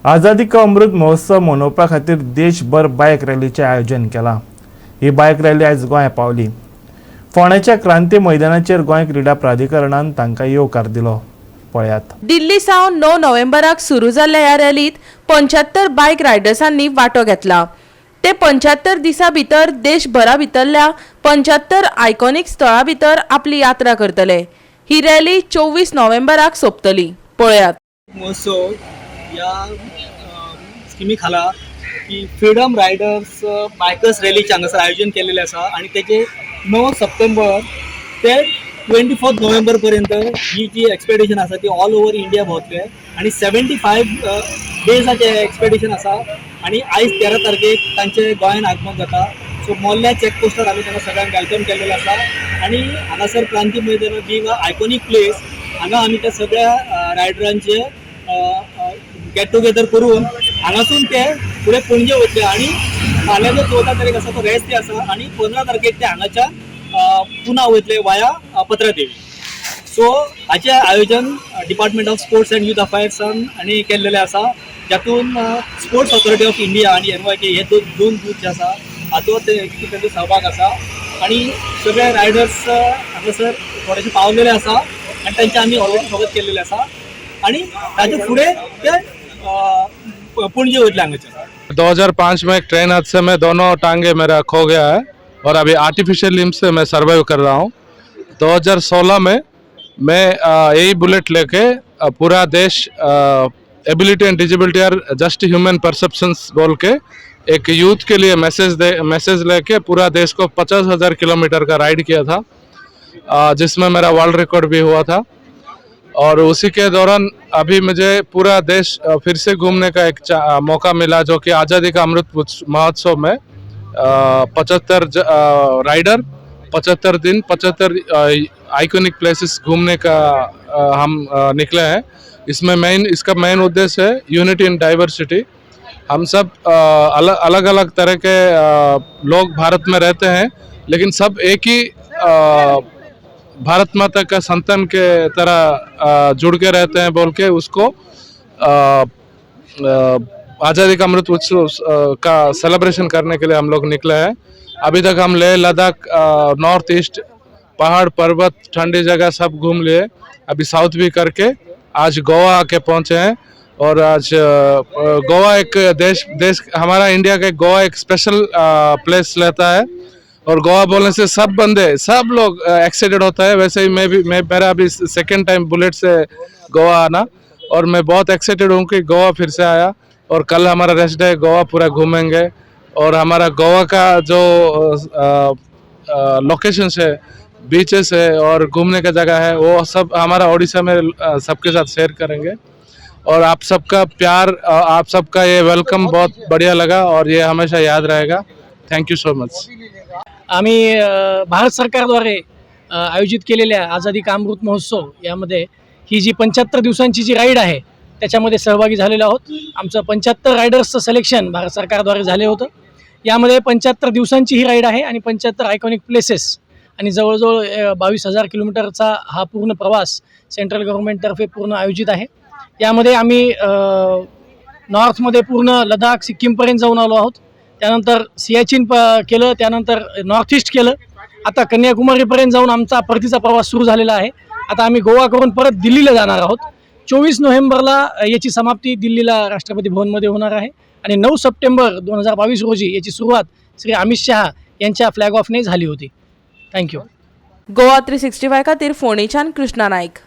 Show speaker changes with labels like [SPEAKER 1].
[SPEAKER 1] आझादी का अमृत महोत्सव मनोवपा खातीर देशभर बायक रॅलीचें आयोजन केलां। ही बायक रॅली आयज गोंया पावली। फोंड्याच्या क्रांती मैदानाचेर गोंय क्रीडा प्राधिकरणान तांकां येवकार दिलो। पळयात।
[SPEAKER 2] दिल्ली सावन 9 नोव्हेंबराक सुरू जाल्ल्या ह्या रॅलीत 75 बायक रायडर्सांनी वांटो घेतला। ते 75 दिसां भितर देशभरा भितरल्या 75 आयकॉनिक स्थळां भितर आपली यात्रा करतले। ही रॅली 24 नोव्हेंबराक सोंपतली। पळयात।
[SPEAKER 3] महोत्सव या स्किमी खाला की फ्रीडम रायडर्स बायकर्स रॅलीचे हांगासर आयोजन केलेले आसा आणि त्याचे 9 सप्टेंबर ते 24 नोव्हेंबर पर्यंत ही जी एक्सपेडिशन आसा ती ऑल ओव्हर इंडिया भोंवतले आणि 75 डेजाचे एक्सपेडिशन आसा आणि आयज 13 तारखेक तांचे गोंयान आगमन जाता। सो मोल्ल्या चॅकपोस्टार आमी तांकां सगळ्यांक वेलकम केलेलें आसा आणि हांगासर Kranti Maidan being a iconic place हांगा आमी त्या सगळ्या रायडरांचे गेट टुगेदर करून हांगासून ते फुडें पणजे वयतले आणि फाल्यां जो 14 तारीख आसा तो रेस्ट डे आसा आणि 15 तारखेक ते हांगाच्या पुना वयतले वाया पत्रादेवी। सो हाचें आयोजन department of sports and youth अफेयर्सान आनी केल्लेलें आसा, जातून स्पोर्ट्स ऑथॉरिटी ऑफ इंडिया आणि NYK हे दोन बूथ जे आसा हाचो तेंचो सहभाग आसा आणि सगळे रायडर्स हांगासर थोडेशे पावलेले आसा आणि तांचे आमी ऑलरेडी स्वागत केल्लेलें आसा आणि ताचे फुडें ते पणजे वयतले हांगाचे।
[SPEAKER 4] 2005 में एक ट्रेन हादसे में दोनों टांगे मेरा खो गया है और अभी आर्टिफिशियल लिम्ब से मैं सर्वाइव कर रहा हूँ। 2016 में मैं यही बुलेट लेके पूरा देश ability and disability are just human perceptions बोल के एक यूथ के लिए मैसेज लेके पूरा देश को 50,000 किलोमीटर का राइड किया था, जिसमें मेरा वर्ल्ड रिकॉर्ड भी हुआ था। और उसी के दौरान अभी मुझे पूरा देश फिर से घूमने का एक मौका मिला, जो कि आज़ादी का अमृत महोत्सव में 75 राइडर 75 दिन 75 आइकॉनिक प्लेसेस घूमने का हम निकले हैं। इसमें इसका मेन उद्देश्य है यूनिटी इन डाइवर्सिटी। हम सब अलग अलग तरह के लोग भारत में रहते हैं, लेकिन सब एक ही भारत माता का संतान के तरह जुड़ के रहते हैं बोल के उसको आज़ादी का अमृत उत्सव का सेलिब्रेशन करने के लिए हम लोग निकले हैं। अभी तक हम लेह लद्दाख नॉर्थ ईस्ट पहाड़ पर्वत ठंडी जगह सब घूम लिए, अभी साउथ भी करके आज गोवा आके पहुंचे हैं। और आज गोवा एक देश हमारा इंडिया का गोवा एक स्पेशल प्लेस लेता है और गोवा बोलने से सब लोग एक्साइटेड होता है। वैसे ही मेरा अभी सेकंड टाइम बुलेट से गोवा आना और मैं बहुत एक्साइटेड हूँ कि गोवा फिर से आया। और कल हमारा रेस्ट डे, गोवा पूरा घूमेंगे और हमारा गोवा का जो लोकेशंस है, बीचेस है और घूमने का जगह है, वो सब हमारा ओडिशा में सबके साथ शेयर करेंगे। और आप सबका प्यार, आप सबका ये वेलकम बहुत बढ़िया लगा और ये हमेशा याद रहेगा। Thank you so much.
[SPEAKER 5] आम्ही भारत सरकारद्वारे आयोजित केलेल्या आझादी का अमृत महोत्सव यामध्ये ही जी 75 दिवसांची जी राईड आहे त्याच्यामध्ये सहभागी झालेलो आहोत। आमचं 75 रायडर्सचं सिलेक्शन भारत सरकारद्वारे झाले होतं। यामध्ये 75 दिवसांची ही राईड आहे आणि 75 आयकॉनिक प्लेसेस आणि जवळजवळ 22,000 किलोमीटरचा हा पूर्ण प्रवास सेंट्रल गव्हर्नमेंटतर्फे पूर्ण आयोजित आहे। यामध्ये आम्ही नॉर्थमध्ये पूर्ण लडाख सिक्कीमपर्यंत जाऊन आलो आहोत, त्यानंतर सियाचीन केलं, त्यानंतर नॉर्थ ईस्ट केलं, आता कन्याकुमारीपर्यंत जाऊन आमचा परतीचा प्रवास सुरू झालेला आहे। आता आम्ही गोवा करून परत दिल्लीला जाणार आहोत। 24 नोव्हेंबरला याची समाप्ती दिल्लीला राष्ट्रपती भवनमध्ये होणार आहे आणि 9 सप्टेंबर 2022 रोजी याची सुरुवात श्री अमित शहा यांच्या फ्लॅग ऑफने झाली होती। थँक्यू।
[SPEAKER 2] गोवा 365 खातीर फोंडेच्यान कृष्णा नायक।